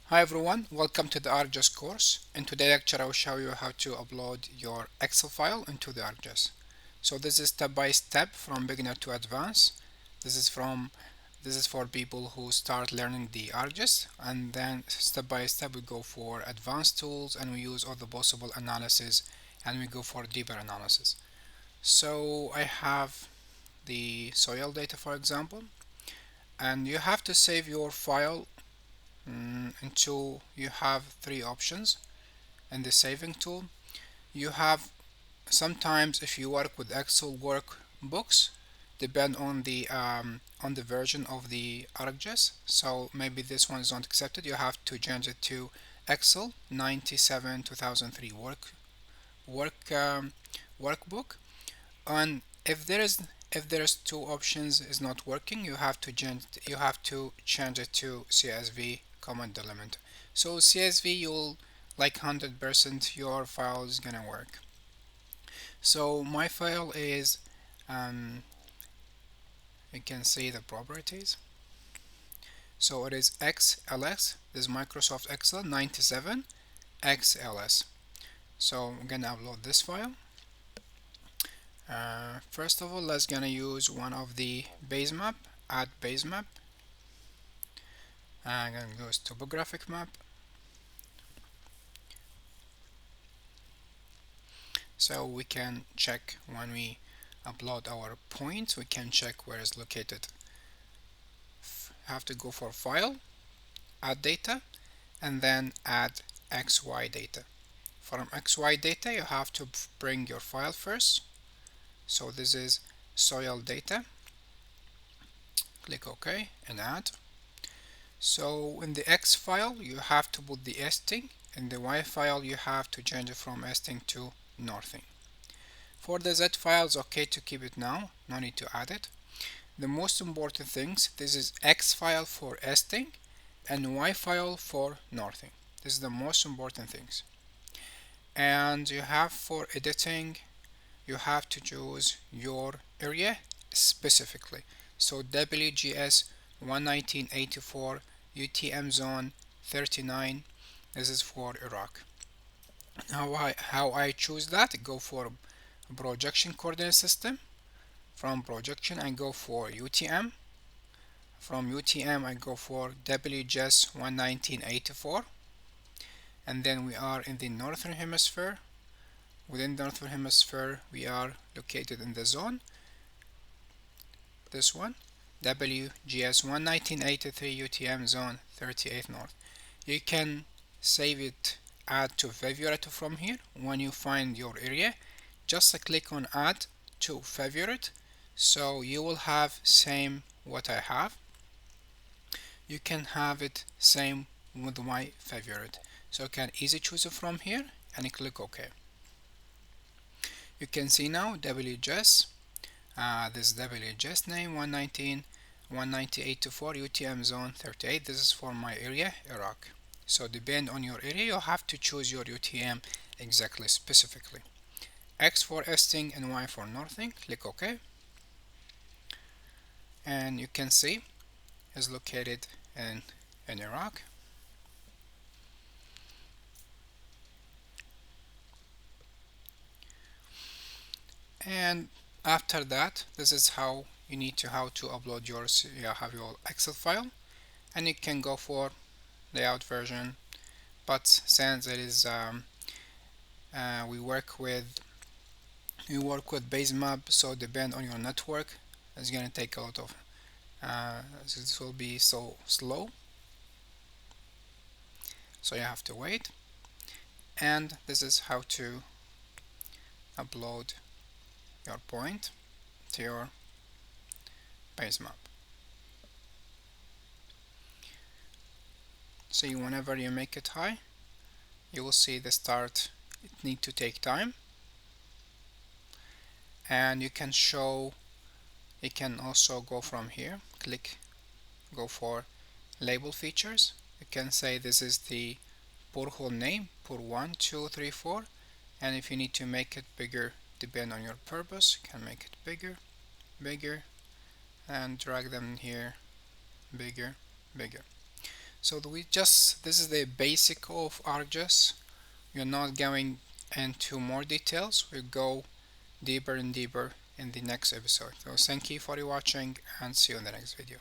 Hi everyone, welcome to the ArcGIS course. In today's lecture I will show you how to upload your Excel file into the ArcGIS. So this is step by step from beginner to advanced. This is for people who start learning the ArcGIS, and then step by step we go for advanced tools and we use all the possible analysis and we go for deeper analysis. So I have the soil data for example, and you have to save your file until you have three options in the saving tool. You have sometimes if you work with Excel workbooks depend on the version of the ArcGIS, so maybe this one is not accepted. You have to change it to Excel 97 2003 work workbook. And if there's two options is not working, you have to change it to CSV command element. So CSV, you'll like 100% your file is gonna work. So my file is you can see the properties. So it is XLS. This is Microsoft Excel 97 XLS. So I'm gonna upload this file. First of all, let's gonna use one of the base map. Add base map. I'm gonna go to topographic map. So we can check when we upload our points, we can check where it's located. Have to go for file, add data, and then add XY data. From XY data, you have to bring your file first. So this is soil data. Click OK and add. So in the X file, you have to put the esting. In the Y file, you have to change it from esting to northing. For the Z file, it's okay to keep it now. No need to add it. The most important things, this is X file for esting and Y file for northing. This is the most important things. And you have for editing, you have to choose your area specifically. So ArcGIS 1984 UTM Zone 39. This is for Iraq. How I choose that? Go for projection coordinate system. From projection I go for UTM. From UTM I go for ArcGIS 1984. And then we are in the northern hemisphere. Within the northern hemisphere we are located in the zone. This one, ArcGIS 1983 UTM Zone 38 North. You can save it, add to favorite from here. When you find your area, just click on add to favorite. So you will have same what I have. You can have it same with my favorite. So you can easily choose it from here and click OK. You can see now ArcGIS. This is ArcGIS name 19824 UTM Zone 38. This is for my area, Iraq. So depend on your area, you have to choose your UTM exactly specifically. X for esting and Y for northing. Click OK. And you can see it's located in Iraq. And after that, this is how you need to upload yours. You have your Excel file, and you can go for layout version. But since it is we work with base map, so depend on your network. It's gonna take a lot of. This will be so slow, so you have to wait. And this is how to upload your point to your base map. See, whenever you make it high, you will see the start. It need to take time, and you can show. You can also go from here. Go for label features. You can say this is the borehole name, put 1, 2, 3, 4, and if you need to make it bigger, depend on your purpose, you can make it bigger, and drag them here, bigger. So this is the basic of ArcGIS. We're not going into more details. We'll go deeper and deeper in the next episode. So thank you for watching and see you in the next video.